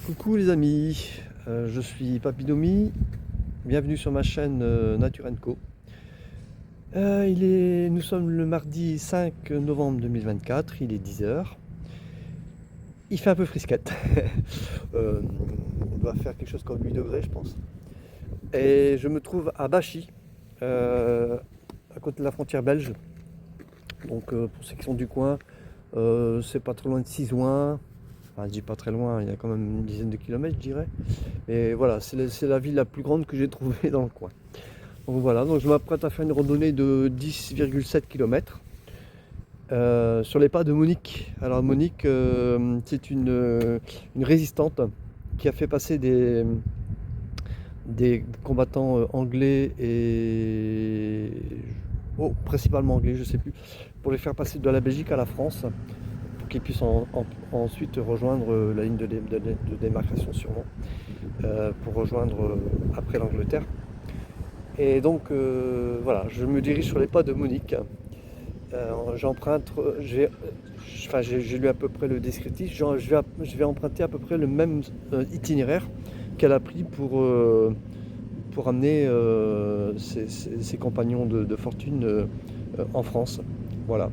Coucou les amis, je suis Papy, bienvenue sur ma chaîne Nature Co. Nous sommes le mardi 5 novembre 2024, il est 10 heures. Il fait un peu frisquette. On doit faire quelque chose comme 8 degrés je pense. Et je me trouve à Bachy, à côté de la frontière belge. Donc pour ceux qui sont du coin, c'est pas trop loin de Sizouin. Enfin, je dis pas très loin, il y a quand même une dizaine de kilomètres je dirais. Mais voilà, c'est la ville la plus grande que j'ai trouvée dans le coin. Donc voilà, donc je m'apprête à faire une randonnée de 10,7 km sur les pas de Monique. Alors Monique, c'est une résistante qui a fait passer des combattants anglais et principalement anglais, je sais plus, pour les faire passer de la Belgique à la France, pour qu'ils puissent ensuite rejoindre la ligne de démarcation sûrement, pour rejoindre après l'Angleterre. Et donc voilà, je me dirige sur les pas de Monique. J'ai lu à peu près le descriptif. Je vais emprunter à peu près le même itinéraire qu'elle a pris pour amener ses compagnons de fortune en France. Voilà.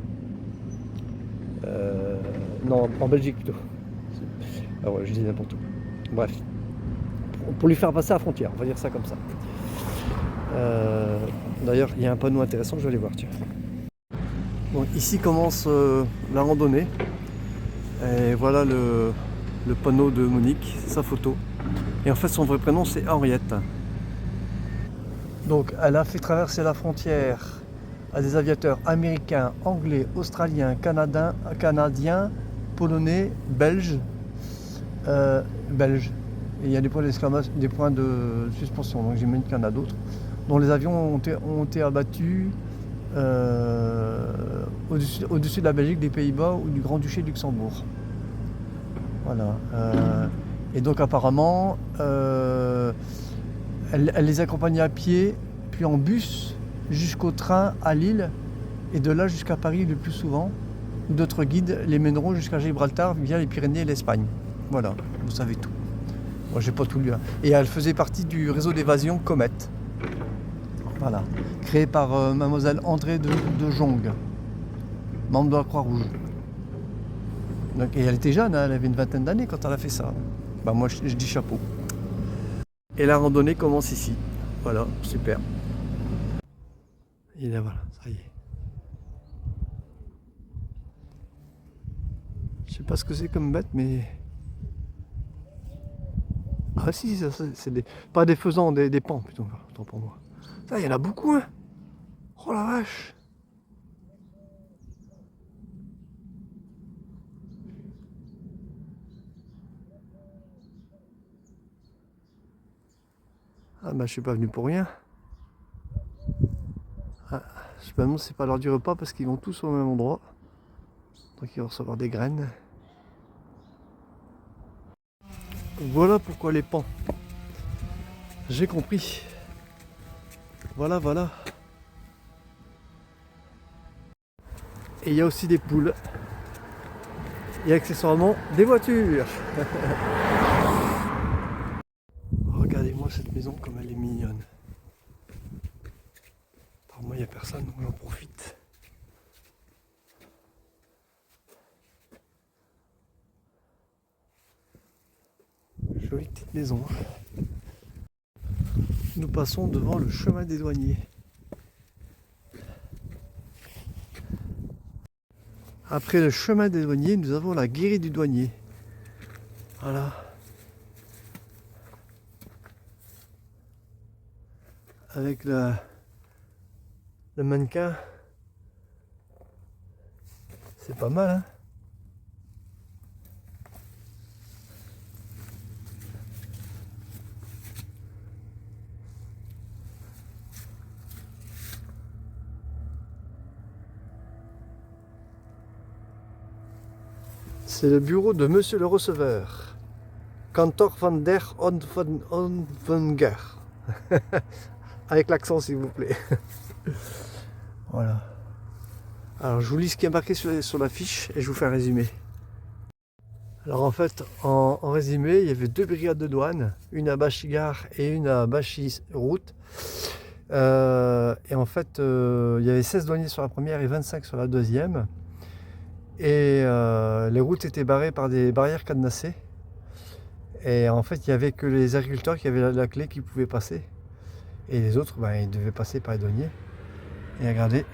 Non, en Belgique plutôt. Ah ouais, je dis n'importe où. Bref. Pour lui faire passer à la frontière, on va dire ça comme ça. D'ailleurs, il y a un panneau intéressant, je vais aller voir, tiens. Donc ici commence la randonnée. Et voilà le panneau de Monique, sa photo. Et en fait, son vrai prénom, c'est Henriette. Donc, elle a fait traverser la frontière à des aviateurs américains, anglais, australiens, canadiens, polonais, belges. Belges. Et il y a des points d'exclamation, des points de suspension, donc j'imagine qu'il y en a d'autres, dont les avions ont été abattus au-dessus de la Belgique, des Pays-Bas ou du Grand-Duché de Luxembourg. Voilà. Et donc apparemment, elle les accompagnait à pied, puis en bus jusqu'au train à Lille, et de là jusqu'à Paris le plus souvent. D'autres guides les mèneront jusqu'à Gibraltar via les Pyrénées et l'Espagne. Voilà, vous savez tout. Moi, j'ai pas tout lu. Hein. Et elle faisait partie du réseau d'évasion Comet. Voilà. Créé par mademoiselle André de Jong, membre de la Croix-Rouge. Et elle était jeune, hein, elle avait une vingtaine d'années quand elle a fait ça. Bah moi, je dis chapeau. Et la randonnée commence ici. Voilà, super. Et là, voilà, ça y est. Je sais pas ce que c'est comme bête, mais... Ah si, c'est pas des faisans, des pans plutôt, autant pour moi. Ça, il y en a beaucoup, hein. Oh la vache. Ah bah je suis pas venu pour rien. Ah, je me demande si c'est pas l'heure du repas parce qu'ils vont tous au même endroit. Donc ils vont recevoir des graines. Voilà pourquoi les pans. J'ai compris. Voilà, voilà. Et il y a aussi des poules. Et accessoirement des voitures. Regardez-moi cette maison comme elle est mignonne. Par moi il n'y a personne, donc j'en profite. Jolie petite maison. Nous passons devant le chemin des douaniers. Après le chemin des douaniers, nous avons la guérite du douanier. Voilà. Avec le mannequin. C'est pas mal, hein? C'est le bureau de Monsieur le receveur. Kantor van der Onvenger. Avec l'accent s'il vous plaît. Voilà. Alors je vous lis ce qui est marqué sur la fiche et je vous fais un résumé. Alors en fait, en résumé, il y avait 2 brigades de douane, une à Bachy-Gare et une à Bachy-Route. Et en fait, il y avait 16 douaniers sur la première et 25 sur la deuxième. Et les routes étaient barrées par des barrières cadenassées. Et en fait, il n'y avait que les agriculteurs qui avaient la clé qui pouvaient passer. Et les autres, ben, ils devaient passer par les douaniers. Et regardez,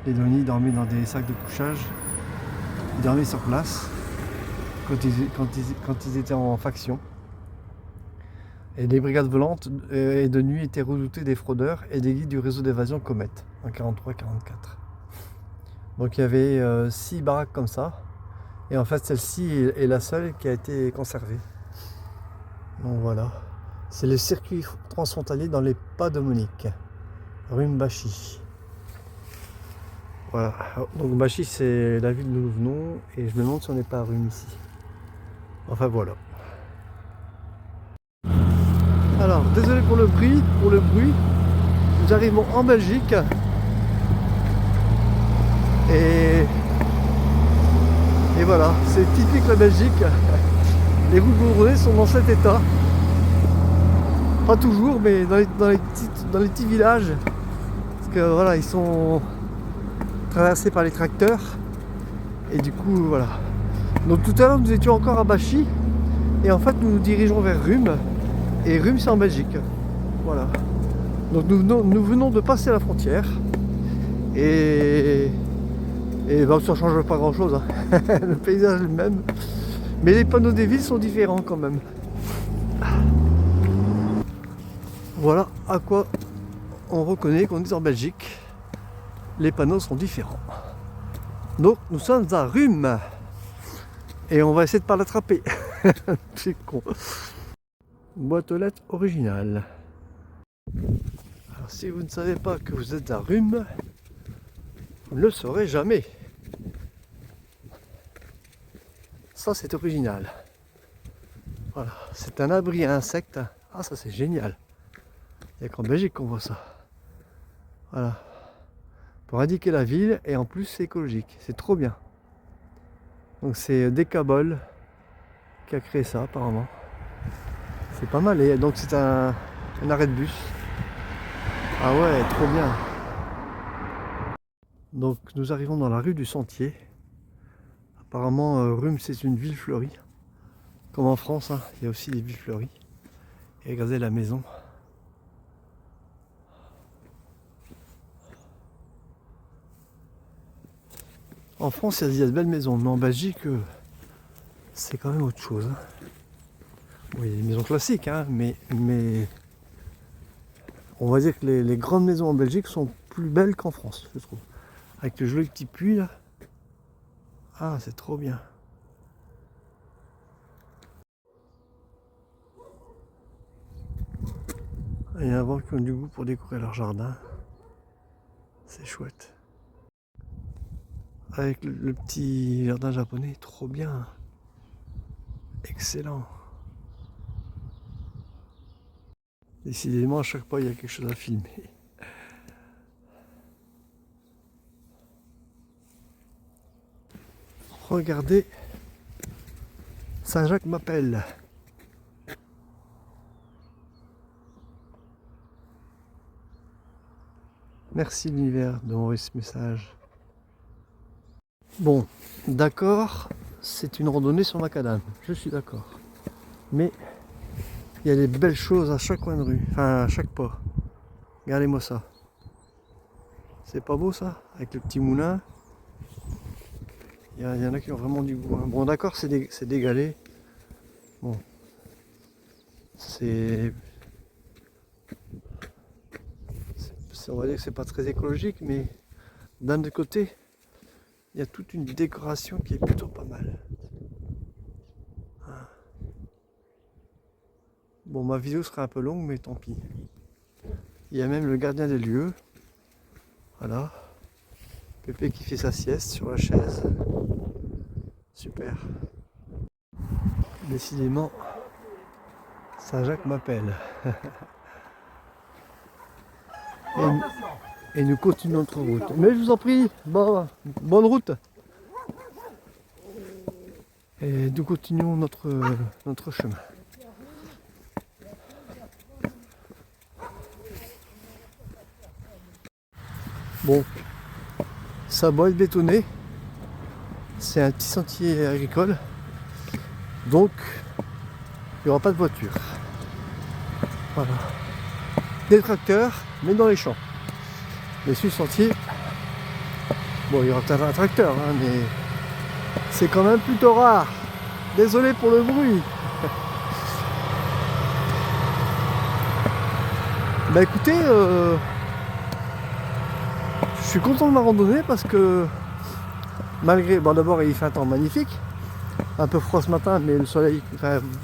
les douaniers dormaient dans des sacs de couchage. Ils dormaient sur place quand ils étaient en faction. Et les brigades volantes et de nuit étaient redoutées des fraudeurs et des guides du réseau d'évasion Comet en 43-44. Donc il y avait 6 baraques comme ça. Et en fait, celle-ci est la seule qui a été conservée. Donc voilà. C'est le circuit transfrontalier dans les pas de Monique. Rhume-Bachy. Voilà. Donc Bachy, c'est la ville d'où nous venons. Et je me demande si on n'est pas à Rhume ici. Enfin voilà. Alors, désolé pour le bruit. Nous arrivons en Belgique. Et voilà, c'est typique la Belgique. Les routes goudronnées sont dans cet état. Pas toujours, mais dans les petits villages. Parce que voilà, ils sont traversés par les tracteurs. Et du coup, voilà. Donc tout à l'heure, nous étions encore à Bachy. Et en fait, nous nous dirigeons vers Rhume. Et Rhume, c'est en Belgique. Voilà. Donc nous venons de passer la frontière. Et ben, ça ne change pas grand chose. Hein. Le paysage est le même. Mais les panneaux des villes sont différents quand même. Voilà à quoi on reconnaît qu'on est en Belgique. Les panneaux sont différents. Donc nous sommes à Rhume. Et on va essayer de ne pas l'attraper. C'est con. Boîte aux lettres originale. Alors si vous ne savez pas que vous êtes à Rhume, vous ne le saurez jamais. Ça c'est original. Voilà, c'est un abri à insectes. Ah ça c'est génial. Il n'y a qu'en Belgique qu'on voit ça. Voilà. Pour indiquer la ville et en plus c'est écologique. C'est trop bien. Donc c'est Decabol qui a créé ça apparemment. C'est pas mal. Et donc c'est un arrêt de bus. Ah ouais, trop bien. Donc nous arrivons dans la rue du Sentier. Apparemment Rhume c'est une ville fleurie. Comme en France, hein, il y a aussi des villes fleuries. Et regardez la maison. En France, il y a de belles maisons, mais en Belgique, c'est quand même autre chose. Hein. Oui, il y a des maisons classiques, hein, mais on va dire que les grandes maisons en Belgique sont plus belles qu'en France, je trouve. Avec le joli petit puits là. Ah, c'est trop bien. Il y en a avant qui ont du goût pour décorer leur jardin. C'est chouette. Avec le petit jardin japonais, trop bien. Excellent. Décidément, à chaque fois, il y a quelque chose à filmer. Regardez, Saint-Jacques m'appelle. Merci l'univers de m'envoyer ce message. Bon, d'accord, c'est une randonnée sur macadam, je suis d'accord. Mais il y a des belles choses à chaque coin de rue, enfin à chaque pas. Regardez-moi ça. C'est pas beau ça? Avec le petit moulin. Il y en a qui ont vraiment du goût. Hein. Bon d'accord, c'est des galets. Bon. On va dire que c'est pas très écologique, mais d'un autre côté, il y a toute une décoration qui est plutôt pas mal. Bon, ma vidéo sera un peu longue, mais tant pis. Il y a même le gardien des lieux. Voilà. Pépé qui fait sa sieste sur la chaise. Super. Décidément, Saint-Jacques m'appelle. Et nous continuons notre route. Mais je vous en prie, bonne route. Et nous continuons notre chemin. Bon, ça a beau être bétonné, c'est un petit sentier agricole, donc il n'y aura pas de voiture. Voilà. Des tracteurs, mais dans les champs. Mais sur le sentier, bon, il y aura peut-être un tracteur, hein, mais c'est quand même plutôt rare. Désolé pour le bruit. Bah écoutez, je suis content de ma randonnée parce que malgré, bon d'abord il fait un temps magnifique, un peu froid ce matin, mais le soleil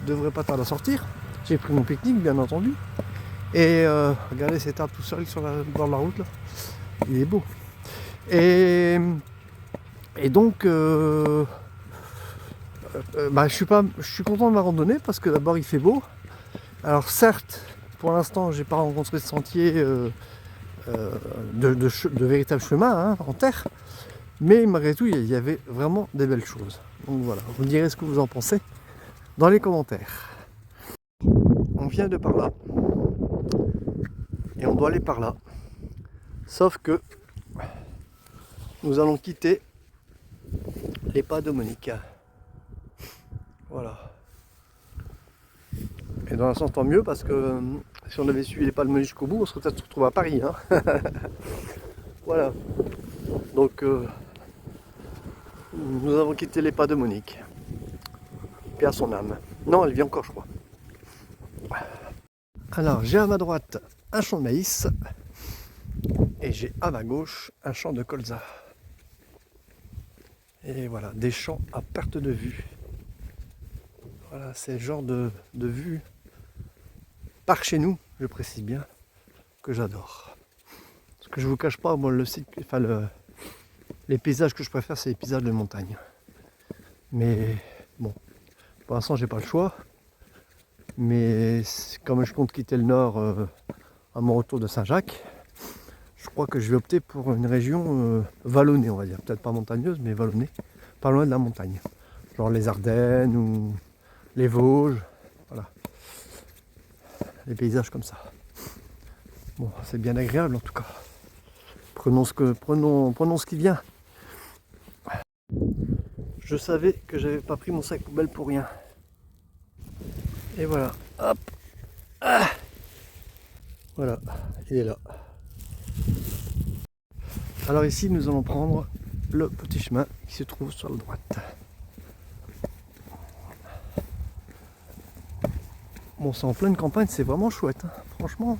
devrait pas tarder à sortir. J'ai pris mon pique-nique bien entendu. Et regardez cet arbre tout seul sur le bord de la route là, il est beau. Et donc bah, je suis content de ma randonnée parce que d'abord il fait beau. Alors certes, pour l'instant j'ai pas rencontré de sentier de véritable chemin hein, en terre, mais malgré tout il y avait vraiment des belles choses. Donc voilà, vous me direz ce que vous en pensez dans les commentaires. On vient de par là et on doit aller par là, sauf que nous allons quitter les pas de Monique. Voilà. Et dans un sens tant mieux parce que si on avait suivi les pas de Monique jusqu'au bout, on serait peut-être retrouvé à Paris. Hein. Voilà. Donc nous avons quitté les pas de Monique. Paix à son âme. Non, elle vit encore, je crois. Alors j'ai à ma droite un champ de maïs et j'ai à ma gauche un champ de colza. Et voilà, des champs à perte de vue. Voilà, c'est le genre de vue par chez nous, je précise bien, que j'adore. Parce que je vous cache pas, moi les paysages que je préfère, c'est les paysages de montagne. Mais bon, pour l'instant j'ai pas le choix. Mais comme je compte quitter le nord à mon retour de Saint-Jacques, je crois que je vais opter pour une région vallonnée, on va dire. Peut-être pas montagneuse, mais vallonnée, pas loin de la montagne. Genre les Ardennes ou les Vosges, voilà. Les paysages comme ça. Bon, c'est bien agréable en tout cas. Prenons ce qui vient. Je savais que j'avais pas pris mon sac poubelle pour rien. Et voilà, hop, ah, voilà, il est là. Alors ici, nous allons prendre le petit chemin qui se trouve sur la droite. Bon, c'est en pleine campagne, c'est vraiment chouette. Hein. Franchement,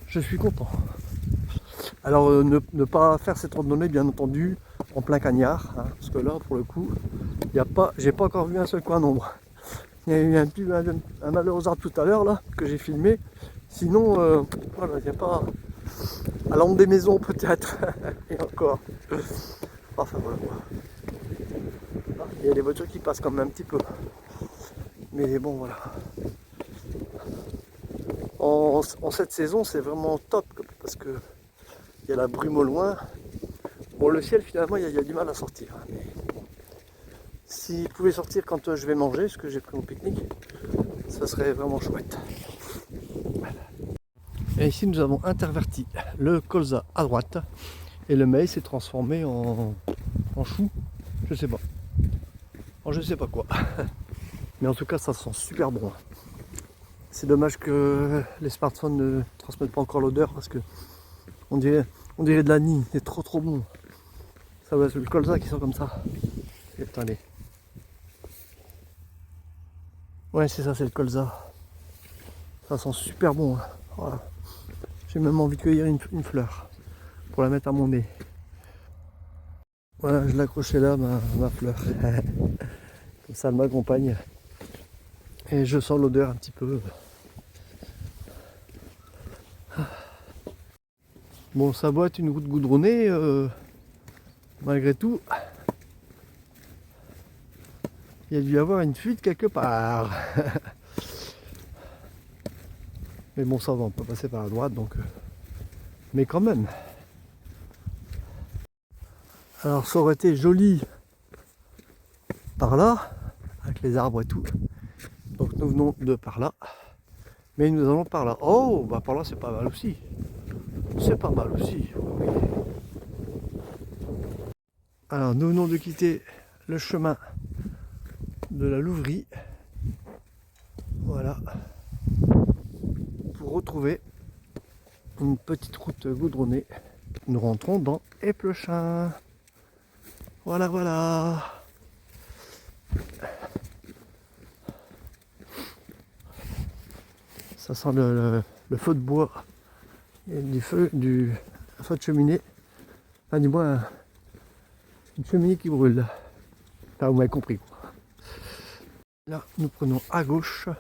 je suis content. Alors, ne pas faire cette randonnée, bien entendu, en plein cagnard, hein, parce que là, pour le coup, j'ai pas encore vu un seul coin d'ombre. Il y a eu un malheureux arbre tout à l'heure là que j'ai filmé. Sinon, voilà, il n'y a pas. À l'ombre des maisons peut-être. Et encore. Enfin voilà. Il y a des voitures qui passent quand même un petit peu. Mais bon voilà. En cette saison c'est vraiment top parce que il y a la brume au loin. Bon le ciel finalement il y a du mal à sortir. Hein, mais s'il pouvait sortir quand je vais manger, ce que j'ai pris mon pique-nique, ça serait vraiment chouette. Et ici nous avons interverti le colza à droite et le maïs s'est transformé en chou, je sais pas. En je sais pas quoi. Mais en tout cas ça sent super bon. C'est dommage que les smartphones ne transmettent pas encore l'odeur parce que on dirait de la nîmes, c'est trop bon. Ça va être le colza qui sent comme ça. Et attendez. Ouais c'est ça, c'est le colza. Ça sent super bon. Hein. Voilà. J'ai même envie de cueillir une fleur pour la mettre à mon nez. Voilà, je l'accrochais là, ma fleur. Comme ça elle m'accompagne. Et je sens l'odeur un petit peu. Bon, ça doit être une route goudronnée, malgré tout. Il y a dû y avoir une fuite quelque part. Mais bon, ça va, on peut passer par la droite, donc. Mais quand même. Alors, ça aurait été joli par là, avec les arbres et tout. Donc nous venons de par là. Mais nous allons par là. Oh, bah par là c'est pas mal aussi. C'est pas mal aussi. Oui. Alors nous venons de quitter le chemin de la Louvrie. Voilà. Pour retrouver une petite route goudronnée. Nous rentrons dans Éplechin. Voilà, voilà. Ça sent le feu de bois et du feu de cheminée. Enfin, du moins, une cheminée qui brûle. Enfin, vous m'avez compris. Là, nous prenons à gauche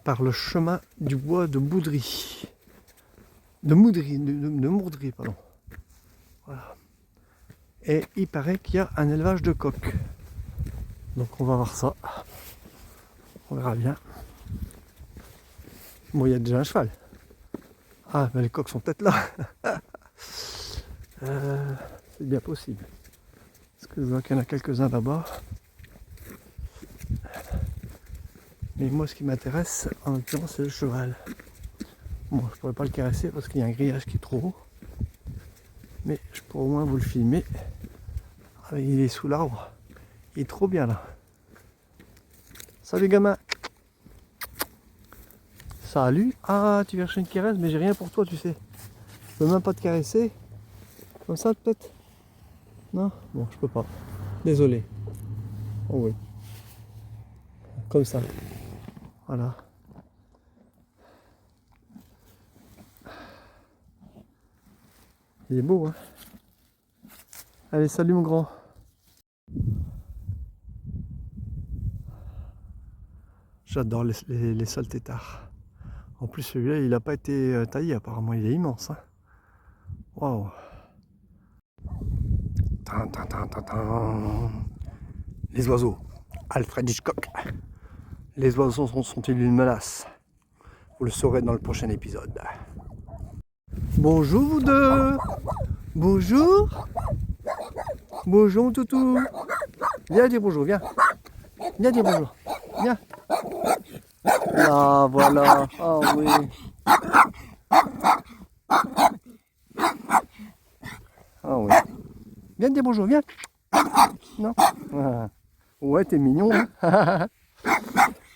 par le chemin du bois de Moudry. De Mourdry, pardon. Voilà. Et il paraît qu'il y a un élevage de coqs. Donc on va voir ça. On verra bien. Bon, il y a déjà un cheval. Ah, mais les coqs sont peut-être là. C'est bien possible. Parce que je vois qu'il y en a quelques-uns là-bas. Mais moi, ce qui m'intéresse, en l'occurrence, c'est le cheval. Bon, je pourrais pas le caresser parce qu'il y a un grillage qui est trop haut. Mais je pourrais au moins vous le filmer. Ah, il est sous l'arbre. Il est trop bien là. Salut gamin. Salut. Ah, tu viens chercher une caresse, mais j'ai rien pour toi, tu sais. Je peux même pas te caresser. Comme ça, peut-être. Non? Bon, je peux pas. Désolé. Oh oui. Comme ça. Voilà. Il est beau, hein. Allez, salut mon grand. J'adore les sols têtards. En plus, celui-là, il n'a pas été taillé, apparemment. Il est immense, hein. Waouh. Les oiseaux. Alfred Hitchcock. Les oiseaux sont-ils une menace? Vous le saurez dans le prochain épisode. Bonjour vous deux. Bonjour. Bonjour toutou. Viens dire bonjour, viens. Viens dire bonjour. Viens. Ah voilà. Ah oui. Ah oui. Viens dire bonjour, viens. Non. Ah. Ouais, t'es mignon. Hein.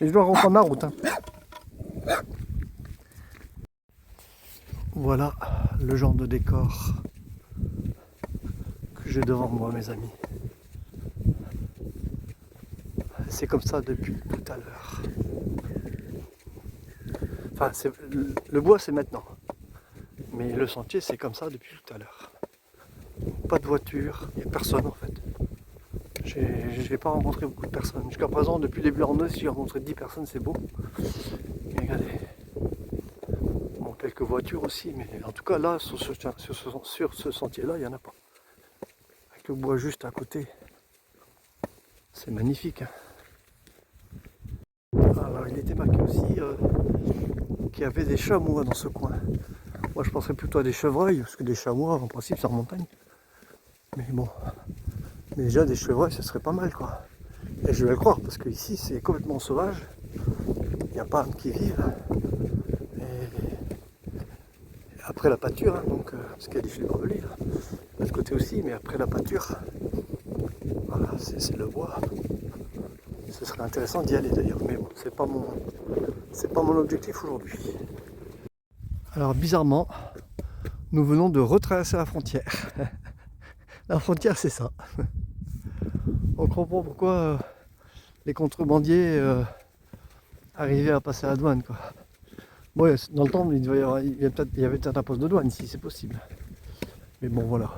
Et je dois reprendre ma route. Hein. Voilà le genre de décor que j'ai devant moi, mes amis. C'est comme ça depuis tout à l'heure. Enfin, le bois, c'est maintenant. Mais le sentier, c'est comme ça depuis tout à l'heure. Pas de voiture, il n'y a personne en fait. Je n'ai pas rencontré beaucoup de personnes. Jusqu'à présent, depuis le début de la randonnée, si j'ai rencontré 10 personnes, c'est beau. Et regardez. Bon, quelques voitures aussi, mais en tout cas là, sur ce sentier-là, il n'y en a pas. Avec le bois juste à côté. C'est magnifique. Hein. Alors, il était marqué aussi qu'il y avait des chamois dans ce coin. Moi, je penserais plutôt à des chevreuils, parce que des chamois, en principe, c'est en montagne. Mais bon, mais déjà des chevreuils, ce serait pas mal, quoi. Et je vais le croire, parce que ici, c'est complètement sauvage. Il n'y a pas qui vivent. Et après la pâture, hein, donc, parce qu'il y a des fils de barbelés, là. De l'autre côté aussi, mais après la pâture, voilà, c'est le bois. Ce serait intéressant d'y aller d'ailleurs, mais bon, c'est pas mon objectif aujourd'hui. Alors bizarrement, nous venons de retraverser la frontière. La frontière, c'est ça. On comprend pourquoi les contrebandiers arrivaient à passer à la douane, quoi. Bon, dans le temps, il y avait peut-être un poste de douane ici, c'est possible. Mais bon, voilà.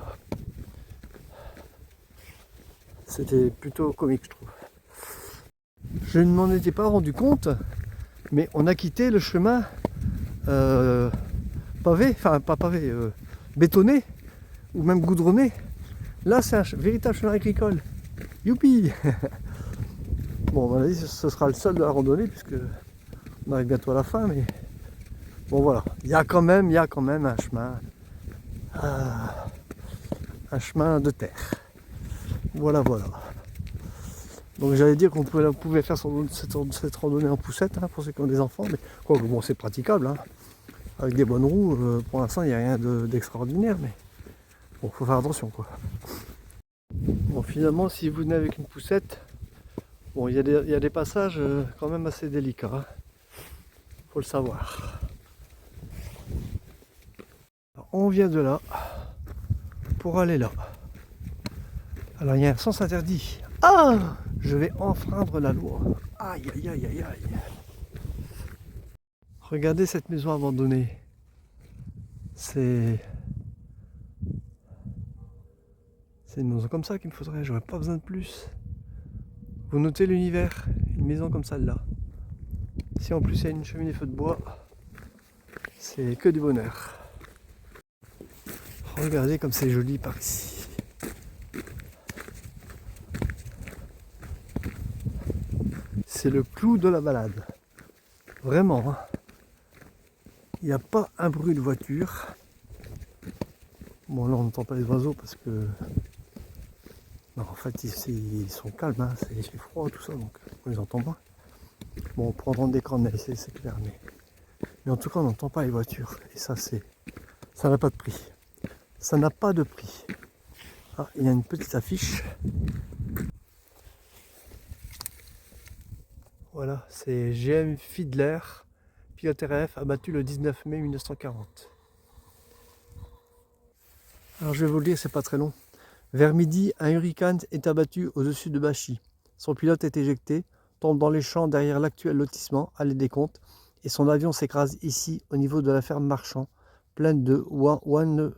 C'était plutôt comique, je trouve. Je ne m'en étais pas rendu compte, mais on a quitté le chemin pavé, enfin pas pavé, bétonné, ou même goudronné. Là, c'est un véritable chemin agricole. Youpi. Bon, on a dit que ce sera le seul de la randonnée, puisque on arrive bientôt à la fin, mais bon voilà, il y a quand même un chemin de terre. Voilà, voilà. Donc j'allais dire qu'on pouvait faire cette randonnée en poussette hein, pour ceux qui ont des enfants, mais quoi, bon, c'est praticable. Hein. Avec des bonnes roues, pour l'instant il n'y a rien d'extraordinaire, mais bon, faut faire attention quoi. Bon, finalement, si vous venez avec une poussette, bon, il y a des passages quand même assez délicats, hein. Faut le savoir. Alors, on vient de là pour aller là. Alors il y a un sens interdit. Ah! Je vais enfreindre la loi. Aïe aïe aïe aïe aïe. Regardez cette maison abandonnée. C'est une maison comme ça qu'il me faudrait, j'aurais pas besoin de plus. Vous notez l'univers, une maison comme celle-là. Si en plus il y a une cheminée feu de bois, c'est que du bonheur. Regardez comme c'est joli par ici. C'est le clou de la balade. Vraiment. Hein. Il n'y a pas un bruit de voiture. Bon là on n'entend pas les oiseaux parce que... Non, en fait ils sont calmes, hein. Il fait froid tout ça donc on les entend pas. Bon on peut entendre des corneilles, c'est clair, mais en tout cas on n'entend pas les voitures. Et ça n'a pas de prix. Ça n'a pas de prix. Ah, il y a une petite affiche. Voilà, c'est GM Fiedler, pilote RAF, abattu le 19 mai 1940. Alors je vais vous le dire, c'est pas très long. Vers midi, un Hurricane est abattu au-dessus de Bachy. Son pilote est éjecté, tombe dans les champs derrière l'actuel lotissement, allée des Comptes, et son avion s'écrase ici, au niveau de la ferme Marchand, pleine de Wannein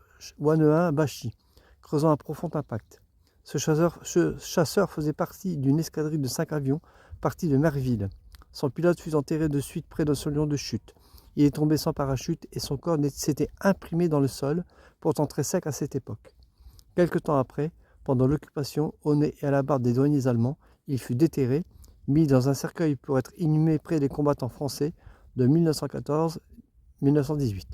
à Bachy, creusant un profond impact. Ce chasseur faisait partie d'une escadrille de 5 avions partis de Merville. Son pilote fut enterré de suite près de son lieu de chute. Il est tombé sans parachute et son corps s'était imprimé dans le sol, pourtant très sec à cette époque. Quelque temps après, pendant l'occupation, au nez et à la barbe des douaniers allemands, il fut déterré, mis dans un cercueil pour être inhumé près des combattants français de 1914-1918.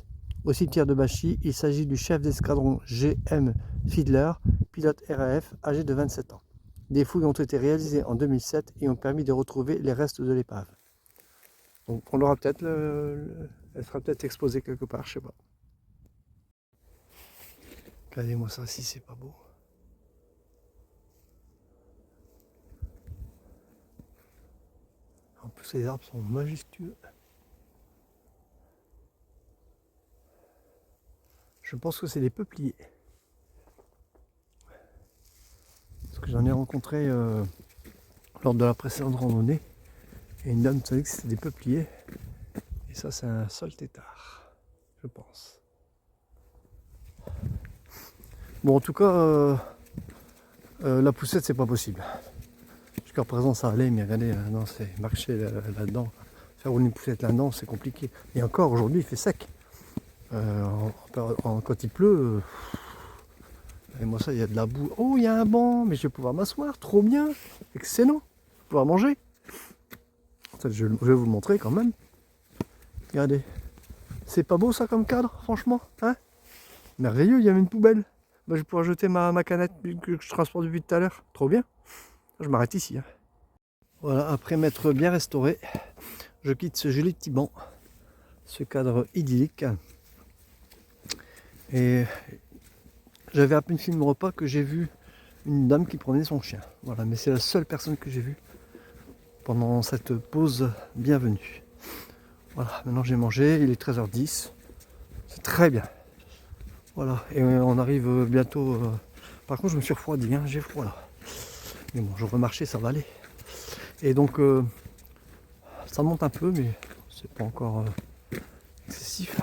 Au cimetière de Bachy, il s'agit du chef d'escadron G.M. Fiedler, pilote RAF, âgé de 27 ans. Des fouilles ont été réalisées en 2007 et ont permis de retrouver les restes de l'épave. Donc on l'aura peut-être, elle sera peut-être exposée quelque part, je sais pas. Regardez-moi ça, si c'est pas beau. En plus les arbres sont majestueux. Je pense que c'est des peupliers. Parce que j'en ai rencontré lors de la précédente randonnée. Et une dame savait que c'était des peupliers. Et ça c'est un sol tétard, je pense. Bon en tout cas, la poussette c'est pas possible. Jusqu'à présent ça allait, mais regardez, non, c'est marcher là-dedans. Faire rouler une poussette là-dedans c'est compliqué. Et encore aujourd'hui il fait sec. Quand il pleut, et moi ça il y a de la boue. Oh il y a un banc, mais je vais pouvoir m'asseoir, trop bien, excellent, je vais pouvoir manger. Je vais vous le montrer quand même. Regardez, c'est pas beau ça comme cadre, franchement, hein? Merveilleux, il y avait une poubelle. Bah, je vais pouvoir jeter ma canette que je transporte depuis tout à l'heure, trop bien. Je m'arrête ici. Hein. Voilà, après m'être bien restauré, je quitte ce joli petit banc, ce cadre idyllique. Et j'avais à peine fini mon repas que j'ai vu une dame qui promenait son chien. Voilà, mais c'est la seule personne que j'ai vue pendant cette pause bienvenue. Voilà, maintenant j'ai mangé, il est 13h10. C'est très bien. Voilà, et on arrive bientôt. Par contre, je me suis refroidi, hein, j'ai froid là. Mais bon, je remarcher, ça va aller. Et donc, ça monte un peu, mais c'est pas encore excessif.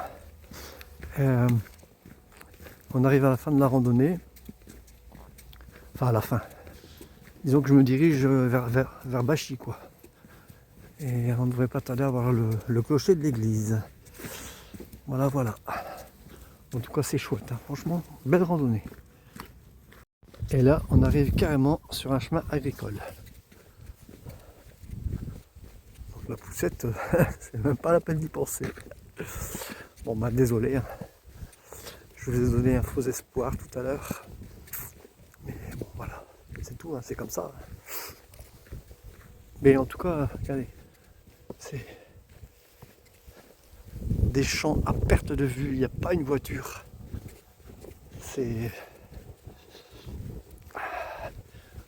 On arrive à la fin de la randonnée. Enfin, à la fin. Disons que je me dirige vers Bachy, quoi. Et on ne devrait pas tarder à voir le clocher de l'église. Voilà, voilà. En tout cas, c'est chouette, hein. Franchement, belle randonnée. Et là, on arrive carrément sur un chemin agricole. Donc, la poussette, c'est même pas la peine d'y penser. Bon, bah, désolé. Hein. Je vous ai donné un faux espoir tout à l'heure. Mais bon, voilà. C'est tout, hein, c'est comme ça. Mais en tout cas, regardez, c'est des champs à perte de vue, il n'y a pas une voiture. C'est...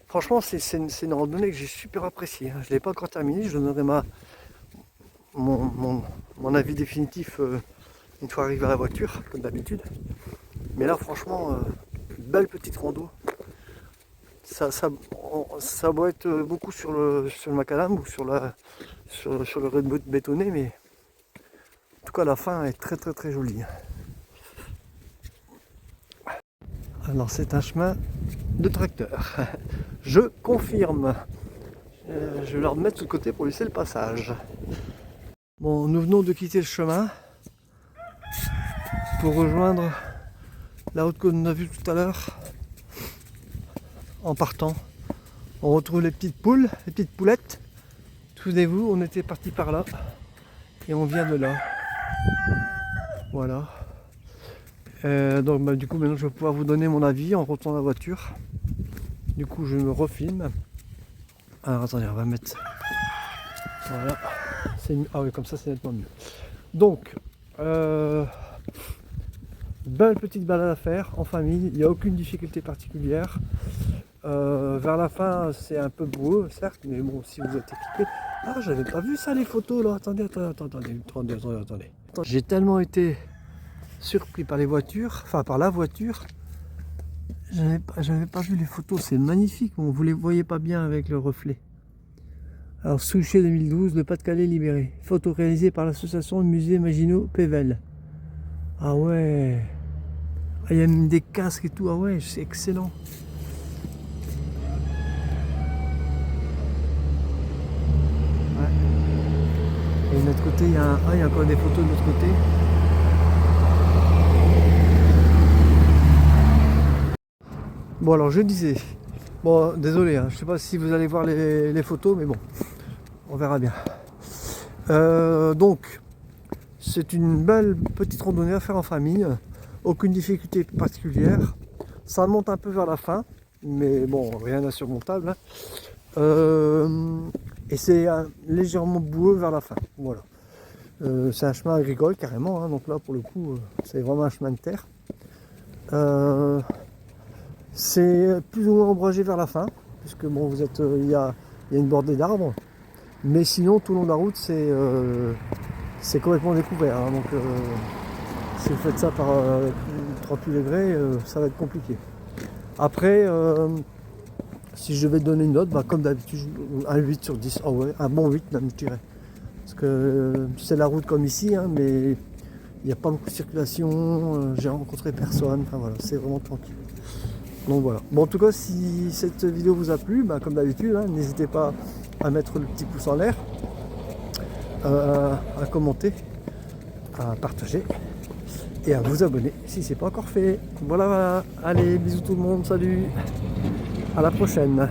Franchement, c'est une randonnée que j'ai super appréciée. Je ne l'ai pas encore terminée, je donnerai mon avis définitif une fois arrivé à la voiture, comme d'habitude. Mais là, franchement, belle petite rando. Ça doit être beaucoup sur le macadam ou sur le raid bétonné, mais en tout cas, la fin est très très très jolie. Alors, c'est un chemin de tracteur. Je confirme. Je vais leur mettre de côté pour laisser le passage. Bon, nous venons de quitter le chemin pour rejoindre la route qu'on a vue tout à l'heure. En partant, on retrouve les petites poules, les petites poulettes. Souvenez-vous, on était parti par là et on vient de là. Voilà. Donc du coup maintenant je vais pouvoir vous donner mon avis en retournant la voiture. Du coup je me refilme. Alors attendez, on va mettre... Voilà. Ah oui, comme ça c'est nettement mieux. Donc, belle petite balade à faire en famille, il n'y a aucune difficulté particulière. Vers la fin c'est un peu brouilleux certes, mais bon si vous êtes équipé... Ah, j'avais pas vu ça les photos là, attendez. J'ai tellement été surpris par les voitures, enfin par la voiture, j'avais pas vu les photos, c'est magnifique, bon, vous les voyez pas bien avec le reflet. Alors Souchet 2012, le Pas-de-Calais libéré, photo réalisée par l'association Musée Maginot Pével. Ah ouais, ah, il y a même des casques et tout, ah ouais, c'est excellent. Et de l'autre côté, il y a encore des photos de l'autre côté. Bon alors je disais, bon désolé, hein, je sais pas si vous allez voir les photos, mais bon, on verra bien. Donc, c'est une belle petite randonnée à faire en famille, aucune difficulté particulière. Ça monte un peu vers la fin, mais bon, rien d'insurmontable. Hein. Et c'est légèrement boueux vers la fin, voilà. C'est un chemin agricole carrément, hein, donc là pour le coup, c'est vraiment un chemin de terre. C'est plus ou moins ombragé vers la fin, puisque bon, il y a une bordée d'arbres, mais sinon tout le long de la route c'est complètement découvert. Hein, donc si vous faites ça par 38 degrés, ça va être compliqué. Après, si je devais donner une note, bah, comme d'habitude, un 8 sur 10, oh ouais, un bon 8 même je dirais. Parce que c'est la route comme ici, hein, mais il n'y a pas beaucoup de circulation, j'ai rencontré personne, enfin voilà, c'est vraiment tranquille. Donc voilà. Bon, en tout cas, si cette vidéo vous a plu, bah, comme d'habitude, hein, n'hésitez pas à mettre le petit pouce en l'air, à commenter, à partager et à vous abonner si ce n'est pas encore fait. Voilà, allez, bisous tout le monde, salut, à la prochaine.